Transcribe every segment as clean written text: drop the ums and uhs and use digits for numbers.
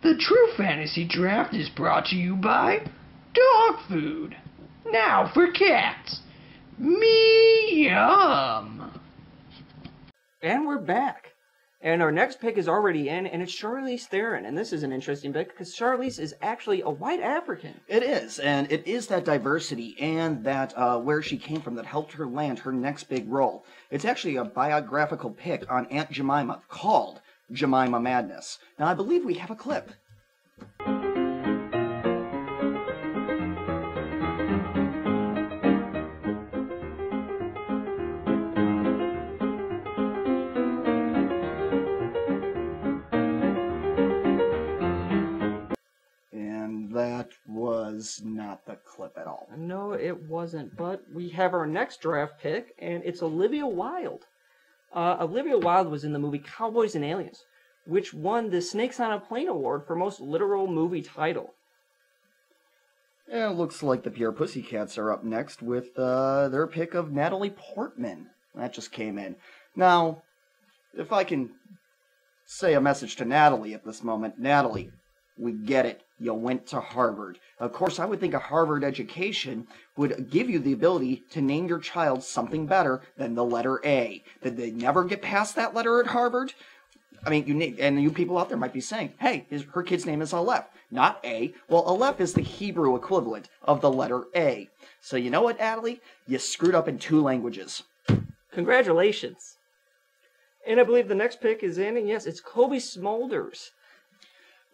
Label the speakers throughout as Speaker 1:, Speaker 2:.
Speaker 1: The True Fantasy Draft is brought to you by Dog Food. Now for cats. Meow.
Speaker 2: And we're back. And our next pick is already in, and it's Charlize Theron. And this is an interesting pick because Charlize is actually a white African.
Speaker 3: It is, and it is that diversity and that where she came from that helped her land her next big role. It's actually a biographical pick on Aunt Jemima called Jemima Madness. Now, I believe we have a clip. That was not the clip at all.
Speaker 2: No, it wasn't. But we have our next draft pick, and it's Olivia Wilde. Olivia Wilde was in the movie Cowboys and Aliens, which won the Snakes on a Plane Award for Most Literal Movie Title.
Speaker 3: And it looks like the Pure Pussycats are up next with their pick of Natalie Portman. That just came in. Now, if I can say a message to Natalie at this moment, Natalie, we get it. You went to Harvard. Of course, I would think a Harvard education would give you the ability to name your child something better than the letter A. Did they never get past that letter at Harvard? I mean, you people out there might be saying, hey, her kid's name is Aleph, not A. Well, Aleph is the Hebrew equivalent of the letter A. So you know what, Natalie? You screwed up in 2 languages.
Speaker 2: Congratulations. And I believe the next pick is in, and yes, it's Cobie Smulders.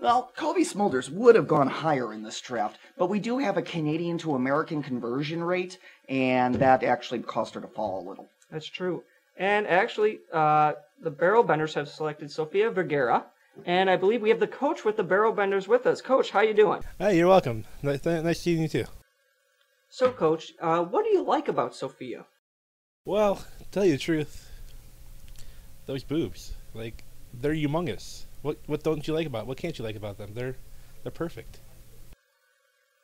Speaker 3: Well, Cobie Smulders would have gone higher in this draft, but we do have a Canadian to American conversion rate, and that actually caused her to fall a little.
Speaker 2: That's true. And actually, the Barrel Benders have selected Sofia Vergara, and I believe we have the coach with the Barrel Benders with us. Coach, how you doing?
Speaker 4: Hey, you're welcome. Nice seeing you too.
Speaker 2: So, Coach, what do you like about Sofia?
Speaker 4: Well, to tell you the truth, those boobs, they're humongous. What don't you like about? What can't you like about them? They're perfect.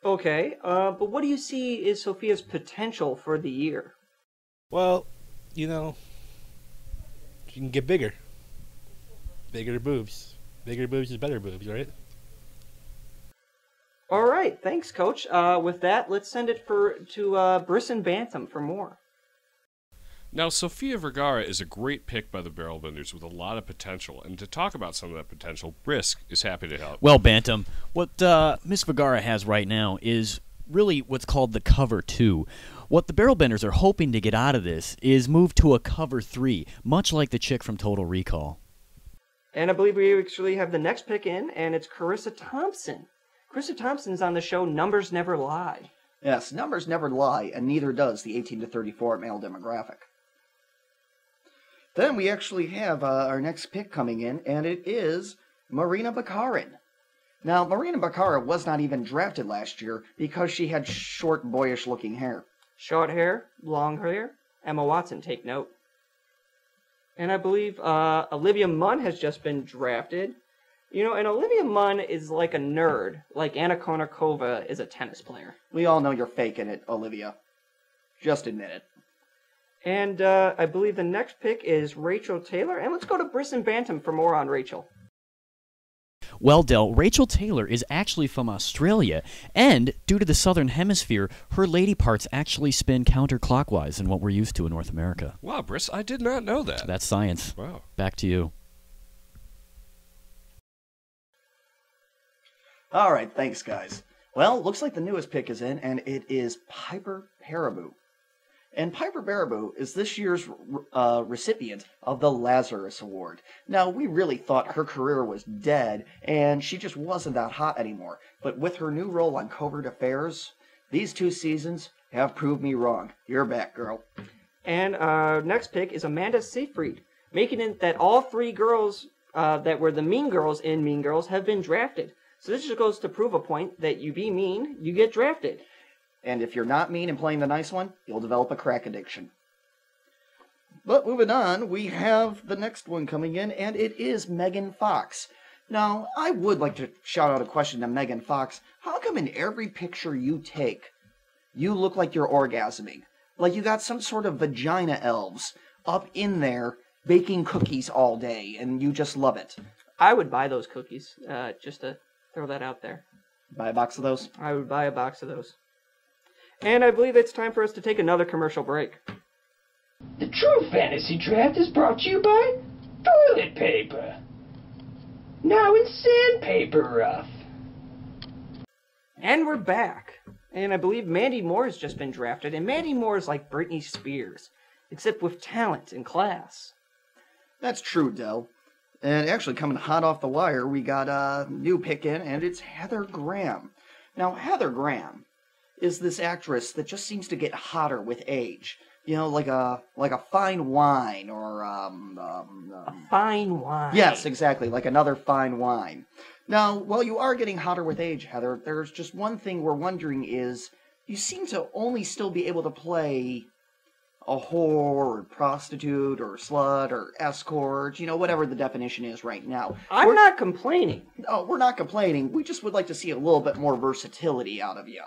Speaker 2: Okay, but what do you see is Sofia's potential for the year?
Speaker 4: Well, she can get bigger. Bigger boobs. Bigger boobs is better boobs, right?
Speaker 2: All right, thanks, Coach. With that, let's send it to Brisson Bantam for more.
Speaker 5: Now, Sofia Vergara is a great pick by the Barrel Benders with a lot of potential, and to talk about some of that potential, Brisk is happy to help.
Speaker 6: Well, Bantam, what Miss Vergara has right now is really what's called the cover 2. What the Barrel Benders are hoping to get out of this is move to a cover 3, much like the chick from Total Recall.
Speaker 2: And I believe we actually have the next pick in, and it's Carissa Thompson. Carissa Thompson's on the show Numbers Never Lie.
Speaker 3: Yes, numbers never lie, and neither does the 18 to 34 male demographic. Then we actually have our next pick coming in, and it is Marina Baccarin. Now, Marina Baccarin was not even drafted last year because she had short, boyish-looking hair.
Speaker 2: Short hair, long hair. Emma Watson, take note. And I believe Olivia Munn has just been drafted. You know, and Olivia Munn is like a nerd, like Anna Kournikova is a tennis player.
Speaker 3: We all know you're faking it, Olivia. Just admit it.
Speaker 2: And I believe the next pick is Rachel Taylor. And let's go to Brisson Bantam for more on Rachel.
Speaker 6: Well, Del, Rachel Taylor is actually from Australia, and due to the southern hemisphere, her lady parts actually spin counterclockwise in what we're used to in North America.
Speaker 5: Wow, Brisk, I did not know that.
Speaker 6: That's science.
Speaker 5: Wow.
Speaker 6: Back to you.
Speaker 3: All right, thanks, guys. Well, looks like the newest pick is in, and it is Piper Perabo. And Piper Perabo is this year's recipient of the Lazarus Award. Now, we really thought her career was dead, and she just wasn't that hot anymore. But with her new role on Covert Affairs, these 2 seasons have proved me wrong. You're back, girl.
Speaker 2: And our next pick is Amanda Seyfried, making it that all 3 girls that were the mean girls in Mean Girls have been drafted. So this just goes to prove a point that you be mean, you get drafted.
Speaker 3: And if you're not mean and playing the nice one, you'll develop a crack addiction. But moving on, we have the next one coming in, and it is Megan Fox. Now, I would like to shout out a question to Megan Fox. How come in every picture you take, you look like you're orgasming? Like you got some sort of vagina elves up in there baking cookies all day, and you just love it.
Speaker 2: I would buy those cookies just to Throw that out there.
Speaker 3: Buy a box of those.
Speaker 2: I would buy a box of those. And I believe it's time for us to take another commercial break.
Speaker 1: The True Fantasy Draft is brought to you by toilet paper. Now in sandpaper rough.
Speaker 2: And we're back. And I believe Mandy Moore has just been drafted. And Mandy Moore is like Britney Spears, except with talent and class.
Speaker 3: That's true, Dell. And actually, coming hot off the wire, we got a new pick in, and it's Heather Graham. Now, Heather Graham is this actress that just seems to get hotter with age. You know, like a fine wine, or
Speaker 2: A fine wine.
Speaker 3: Yes, exactly, like another fine wine. Now, while you are getting hotter with age, Heather, there's just one thing we're wondering is, you seem to only still be able to play a whore, or prostitute, or slut, or escort, you know, whatever the definition is right now.
Speaker 2: I'm not complaining.
Speaker 3: No, we're not complaining. We just would like to see a little bit more versatility out of you.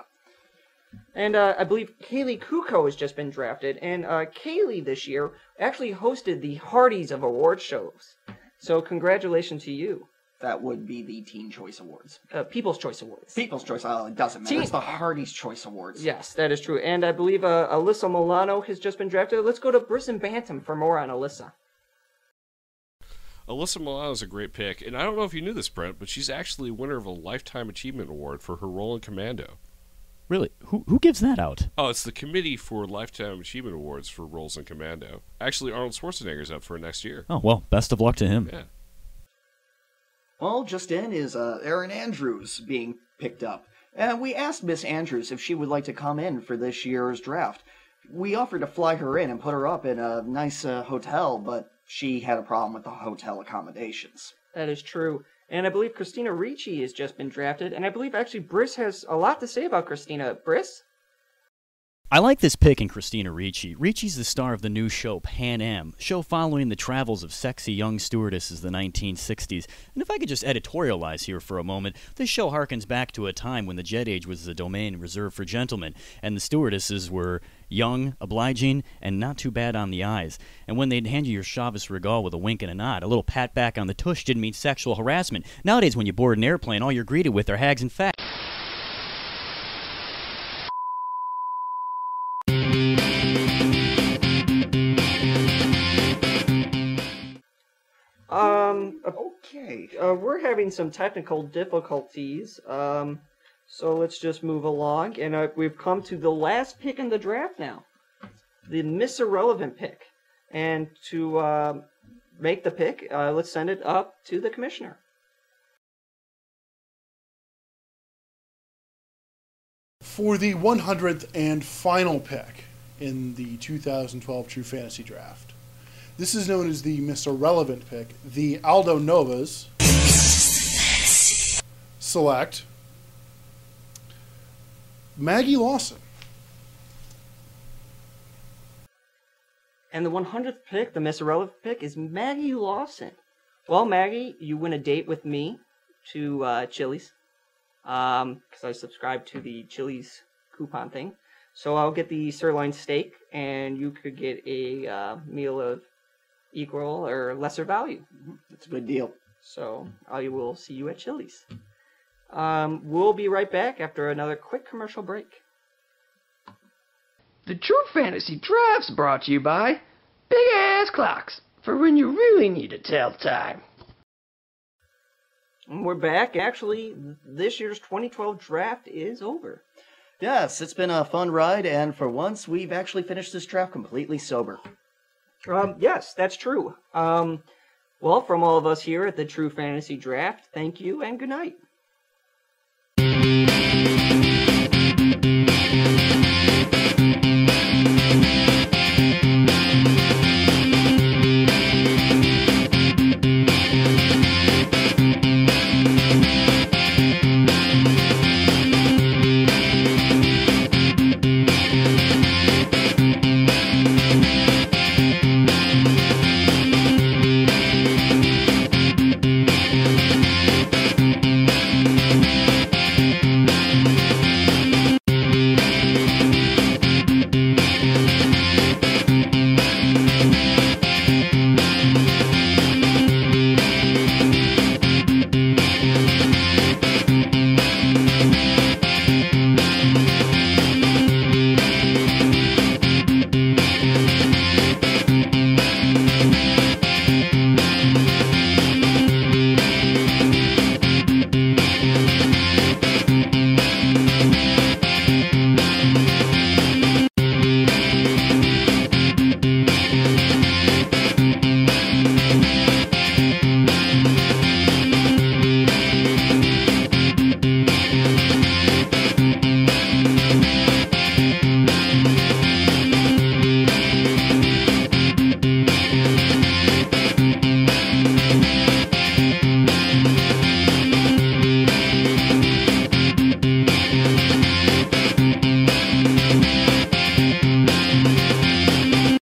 Speaker 2: And I believe Kaylee Kuko has just been drafted. And Kaylee this year actually hosted the Hardee's of award shows. So congratulations to you.
Speaker 3: That would be the Teen Choice Awards.
Speaker 2: People's Choice Awards.
Speaker 3: People's Choice, it doesn't matter. It's the Hardee's Choice Awards.
Speaker 2: Yes, that is true. And I believe Alyssa Milano has just been drafted. Let's go to Brisson Bantam for more on Alyssa.
Speaker 5: Alyssa Milano is a great pick, and I don't know if you knew this, Brent, but she's actually a winner of a Lifetime Achievement Award for her role in Commando.
Speaker 6: Really? Who gives that out?
Speaker 5: Oh, it's the Committee for Lifetime Achievement Awards for roles in Commando. Actually, Arnold Schwarzenegger's up for it next year.
Speaker 6: Oh, well, best of luck to him.
Speaker 5: Yeah.
Speaker 3: Well, just in is Erin Andrews being picked up. And we asked Miss Andrews if she would like to come in for this year's draft. We offered to fly her in and put her up in a nice hotel, but she had a problem with the hotel accommodations.
Speaker 2: That is true. And I believe Christina Ricci has just been drafted. And I believe actually Briss has a lot to say about Christina. Briss?
Speaker 6: I like this pick in Christina Ricci. Ricci's the star of the new show Pan Am, show following the travels of sexy young stewardesses of the 1960s. And if I could just editorialize here for a moment, this show harkens back to a time when the jet age was the domain reserved for gentlemen, and the stewardesses were young, obliging, and not too bad on the eyes. And when they'd hand you your Chavis Regal with a wink and a nod, a little pat back on the tush didn't mean sexual harassment. Nowadays, when you board an airplane, all you're greeted with are hags and fat.
Speaker 3: Okay.
Speaker 2: We're having some technical difficulties, so let's just move along. And we've come to the last pick in the draft now, the Miss Irrelevant pick. And to make the pick, let's send it up to the commissioner.
Speaker 7: For the 100th and final pick in the 2012 True Fantasy Draft, this is known as the Miss Irrelevant pick. The Aldo Novas select Maggie Lawson.
Speaker 2: And the 100th pick, the Miss Irrelevant pick, is Maggie Lawson. Well, Maggie, you win a date with me to Chili's. Because I subscribe to the Chili's coupon thing. So I'll get the sirloin steak, and you could get a meal of equal or lesser value.
Speaker 3: That's a good deal.
Speaker 2: So I will see you at Chili's. We'll be right back after another quick commercial break.
Speaker 1: The True Fantasy Draft's brought to you by Big Ass Clocks, for when you really need to tell time.
Speaker 2: And we're back. Actually, this year's 2012 draft is over.
Speaker 3: Yes, it's been a fun ride, and for once, we've actually finished this draft completely sober.
Speaker 2: Yes, that's true. Well, from all of us here at the True Fantasy Draft, thank you and good night.